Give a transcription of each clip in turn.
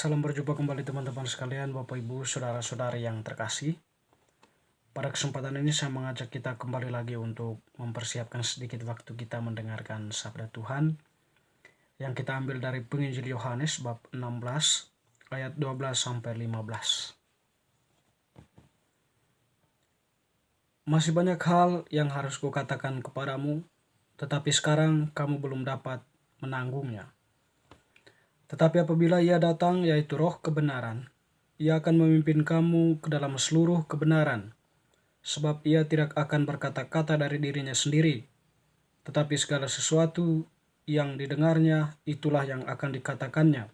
Salam berjumpa kembali teman-teman sekalian, Bapak Ibu, saudara-saudari yang terkasih. Pada kesempatan ini saya mengajak kita kembali lagi untuk mempersiapkan sedikit waktu kita mendengarkan sabda Tuhan yang kita ambil dari Penginjil Yohanes bab 16 ayat 12 sampai 15. Masih banyak hal yang harus kukatakan kepadamu, tetapi sekarang kamu belum dapat menanggungnya. Tetapi apabila Ia datang, yaitu Roh kebenaran, Ia akan memimpin kamu ke dalam seluruh kebenaran, sebab Ia tidak akan berkata-kata dari dirinya sendiri, tetapi segala sesuatu yang didengarnya itulah yang akan dikatakannya,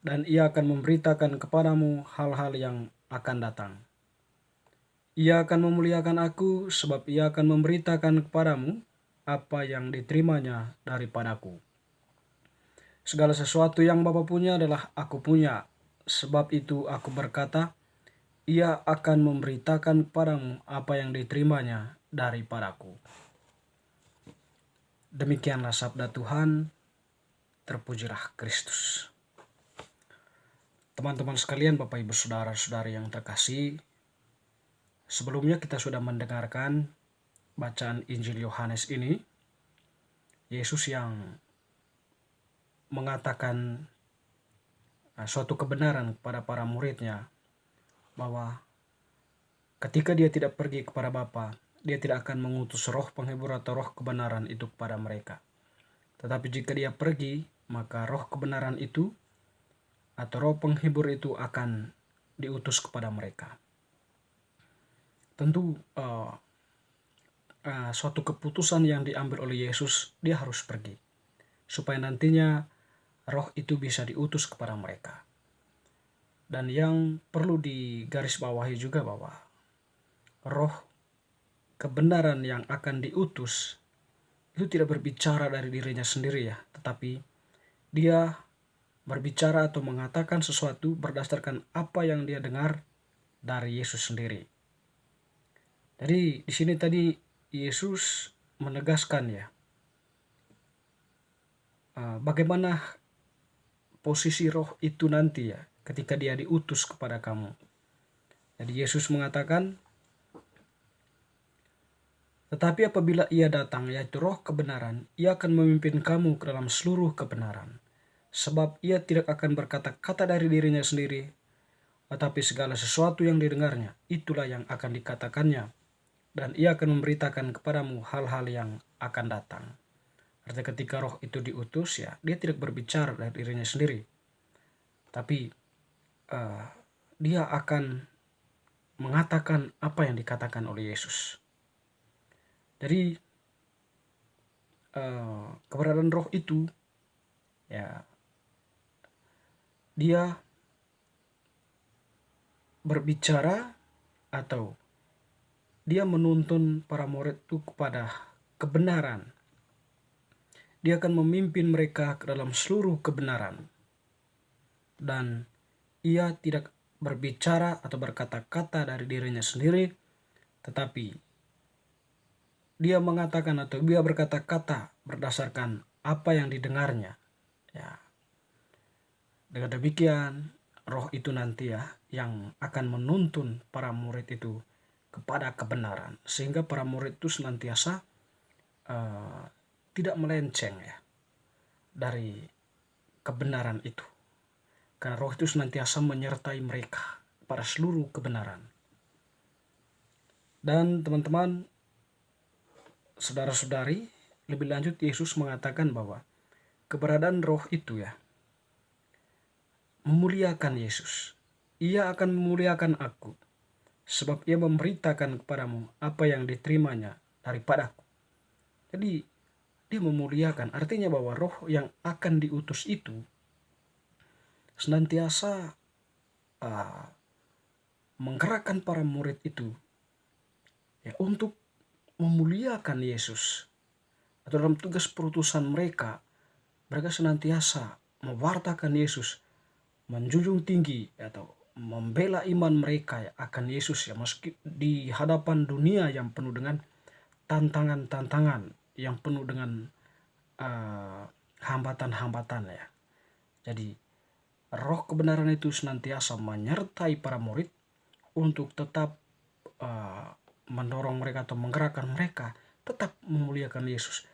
dan Ia akan memberitakan kepadamu hal-hal yang akan datang. Ia akan memuliakan Aku, sebab Ia akan memberitakan kepadamu apa yang diterimanya daripadaku. Segala sesuatu yang Bapa punya adalah Aku punya, sebab itu Aku berkata, Ia akan memberitakan kepadamu apa yang diterimanya daripadaku. Demikianlah sabda Tuhan, terpujilah Kristus. Teman-teman sekalian, Bapak Ibu saudara-saudari yang terkasih, sebelumnya kita sudah mendengarkan bacaan Injil Yohanes ini, Yesus yang mengatakan suatu kebenaran kepada para muridnya, bahwa ketika dia tidak pergi kepada Bapa, dia tidak akan mengutus roh penghibur atau roh kebenaran itu kepada mereka. Tetapi jika dia pergi, maka roh kebenaran itu atau roh penghibur itu akan diutus kepada mereka. Tentu suatu keputusan yang diambil oleh Yesus, dia harus pergi, supaya nantinya roh itu bisa diutus kepada mereka. Dan yang perlu digarisbawahi juga bahwa roh kebenaran yang akan diutus itu tidak berbicara dari dirinya sendiri ya, tetapi dia berbicara atau mengatakan sesuatu berdasarkan apa yang dia dengar dari Yesus sendiri. Jadi di sini tadi Yesus menegaskan ya, bagaimana posisi roh itu nanti ya ketika dia diutus kepada kamu. Jadi Yesus mengatakan, tetapi apabila Ia datang, yaitu roh kebenaran, Ia akan memimpin kamu ke dalam seluruh kebenaran. Sebab Ia tidak akan berkata-kata dari dirinya sendiri, tetapi segala sesuatu yang didengarnya, itulah yang akan dikatakannya, dan Ia akan memberitakan kepadamu hal-hal yang akan datang. Artinya ketika roh itu diutus ya, dia tidak berbicara dari dirinya sendiri, tapi dia akan mengatakan apa yang dikatakan oleh Yesus. Jadi keberadaan roh itu ya, dia berbicara atau dia menuntun para murid itu kepada kebenaran. Dia akan memimpin mereka ke dalam seluruh kebenaran. Dan Ia tidak berbicara atau berkata-kata dari dirinya sendiri, tetapi dia mengatakan atau dia berkata-kata berdasarkan apa yang didengarnya. Ya. Dengan demikian, roh itu nanti ya yang akan menuntun para murid itu kepada kebenaran, sehingga para murid itu senantiasa tidak melenceng ya dari kebenaran itu, karena roh itu senantiasa menyertai mereka pada seluruh kebenaran. Dan teman-teman, saudara-saudari, lebih lanjut Yesus mengatakan bahwa keberadaan roh itu ya memuliakan Yesus. Ia akan memuliakan Aku, sebab Ia memberitakan kepadamu apa yang diterimanya daripadaku. Jadi dia memuliakan, artinya bahwa roh yang akan diutus itu senantiasa menggerakkan para murid itu ya untuk memuliakan Yesus. Atau dalam tugas perutusan mereka, mereka senantiasa mewartakan Yesus, menjunjung tinggi atau membela iman mereka ya akan Yesus ya, meski di hadapan dunia yang penuh dengan tantangan-tantangan, yang penuh dengan hambatan-hambatan ya. Jadi Roh kebenaran itu senantiasa menyertai para murid untuk tetap mendorong mereka atau menggerakkan mereka tetap memuliakan Yesus.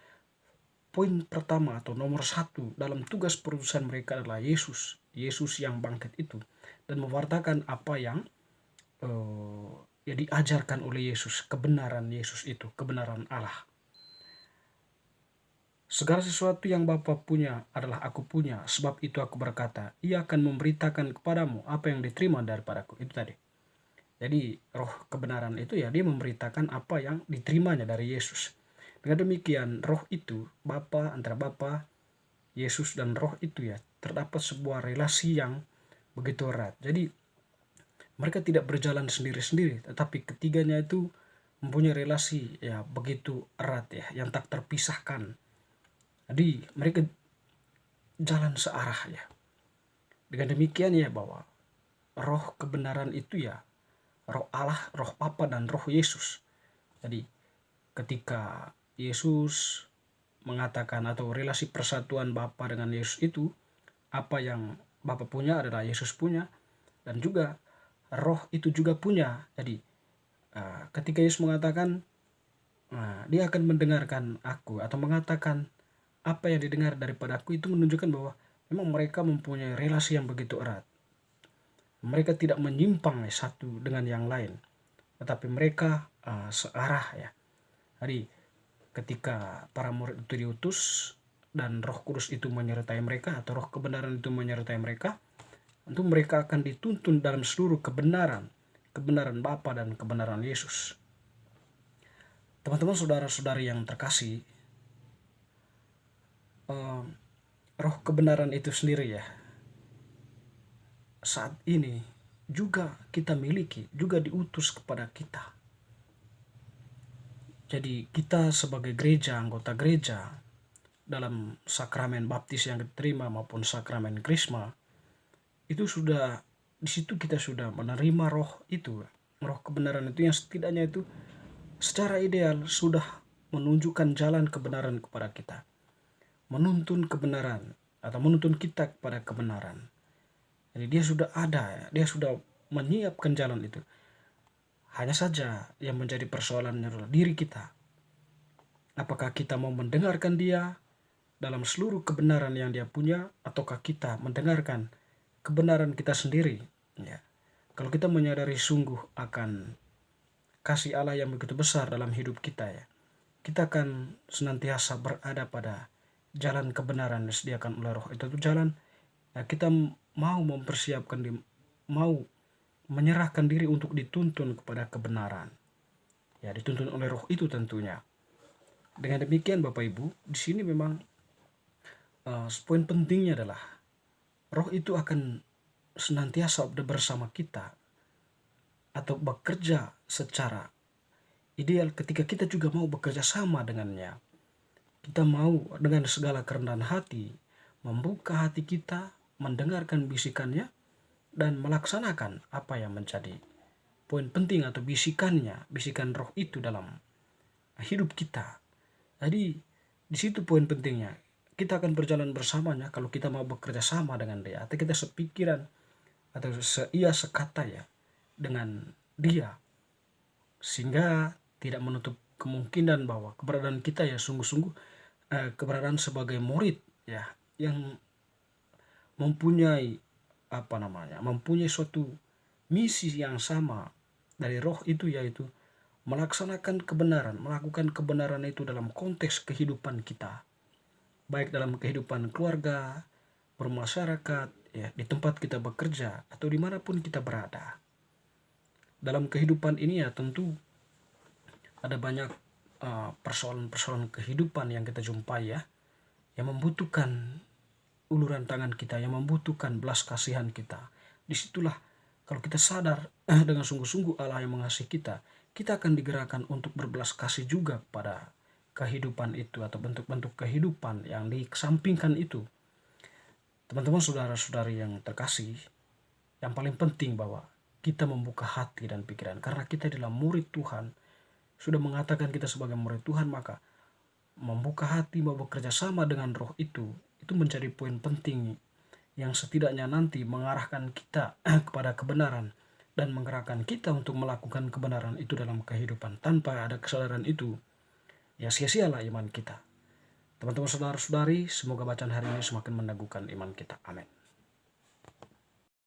Poin pertama atau nomor satu dalam tugas perutusan mereka adalah Yesus. Yesus yang bangkit itu. Dan mewartakan apa yang ya diajarkan oleh Yesus. Kebenaran Yesus itu. Kebenaran Allah. Segala sesuatu yang Bapa punya adalah aku punya. Sebab itu aku berkata, Ia akan memberitakan kepadamu apa yang diterima daripadaku. Itu tadi. Jadi roh kebenaran itu ya dia memberitakan apa yang diterimanya dari Yesus. Dengan demikian roh itu antara Bapa, Yesus dan roh itu ya terdapat sebuah relasi yang begitu erat. Jadi mereka tidak berjalan sendiri-sendiri, tetapi ketiganya itu mempunyai relasi ya begitu erat ya yang tak terpisahkan. Jadi mereka jalan searah ya. Dengan demikian ya bahwa roh kebenaran itu ya roh Allah, roh Bapa dan roh Yesus. Jadi ketika Yesus mengatakan atau relasi persatuan Bapa dengan Yesus itu, apa yang Bapa punya adalah Yesus punya, dan juga roh itu juga punya. Jadi ketika Yesus mengatakan dia akan mendengarkan aku atau mengatakan apa yang didengar daripada aku, itu menunjukkan bahwa memang mereka mempunyai relasi yang begitu erat. Mereka tidak menyimpang satu dengan yang lain, tetapi mereka searah ya. Jadi ketika para murid itu diutus dan Roh Kudus itu menyertai mereka atau roh kebenaran itu menyertai mereka, tentu mereka akan dituntun dalam seluruh kebenaran, kebenaran Bapa dan kebenaran Yesus. Teman-teman saudara-saudari yang terkasih, roh kebenaran itu sendiri ya saat ini juga kita miliki, juga diutus kepada kita. Jadi kita sebagai gereja, anggota gereja, dalam sakramen baptis yang diterima maupun sakramen krisma, itu sudah di situ kita sudah menerima roh itu, roh kebenaran itu yang setidaknya itu secara ideal sudah menunjukkan jalan kebenaran kepada kita, menuntun kebenaran atau menuntun kita kepada kebenaran. Jadi dia sudah ada, dia sudah menyiapkan jalan itu. Hanya saja yang menjadi persoalannya adalah diri kita. Apakah kita mau mendengarkan dia dalam seluruh kebenaran yang dia punya, ataukah kita mendengarkan kebenaran kita sendiri? Ya. Kalau kita menyadari sungguh akan kasih Allah yang begitu besar dalam hidup kita ya, kita akan senantiasa berada pada jalan kebenaran yang disediakan oleh roh itu jalan ya, kita mau mempersiapkan diri, mau menyerahkan diri untuk dituntun kepada kebenaran ya, dituntun oleh roh itu tentunya. Dengan demikian Bapak Ibu, di sini memang poin pentingnya adalah roh itu akan senantiasa bersama kita atau bekerja secara ideal ketika kita juga mau bekerja sama dengannya. Kita mau dengan segala kerendahan hati membuka hati kita, mendengarkan bisikannya, dan melaksanakan apa yang menjadi poin penting atau bisikannya, bisikan roh itu dalam hidup kita. Jadi di situ poin pentingnya. Kita akan berjalan bersamanya kalau kita mau bekerja sama dengan dia, atau kita sepikiran atau sekata ya dengan dia, sehingga tidak menutup kemungkinan bahwa keberadaan kita ya sungguh-sungguh keberadaan sebagai murid ya yang mempunyai mempunyai suatu misi yang sama dari roh itu, yaitu melaksanakan kebenaran, melakukan kebenaran itu dalam konteks kehidupan kita, baik dalam kehidupan keluarga, bermasyarakat, ya, di tempat kita bekerja, atau dimanapun kita berada. Dalam kehidupan ini ya tentu ada banyak persoalan-persoalan kehidupan yang kita jumpai ya, yang membutuhkan uluran tangan kita, yang membutuhkan belas kasihan kita. Disitulah kalau kita sadar dengan sungguh-sungguh Allah yang mengasihi kita, kita akan digerakkan untuk berbelas kasih juga pada kehidupan itu atau bentuk-bentuk kehidupan yang dikesampingkan itu. Teman-teman saudara-saudari yang terkasih, yang paling penting bahwa kita membuka hati dan pikiran, karena kita adalah murid Tuhan, sudah mengatakan kita sebagai murid Tuhan, maka membuka hati mau bekerja sama dengan roh itu menjadi poin penting yang setidaknya nanti mengarahkan kita kepada kebenaran dan menggerakkan kita untuk melakukan kebenaran itu dalam kehidupan. Tanpa ada kesadaran itu, ya sia-sialah iman kita. Teman-teman saudara-saudari, semoga bacaan hari ini semakin meneguhkan iman kita. Amin.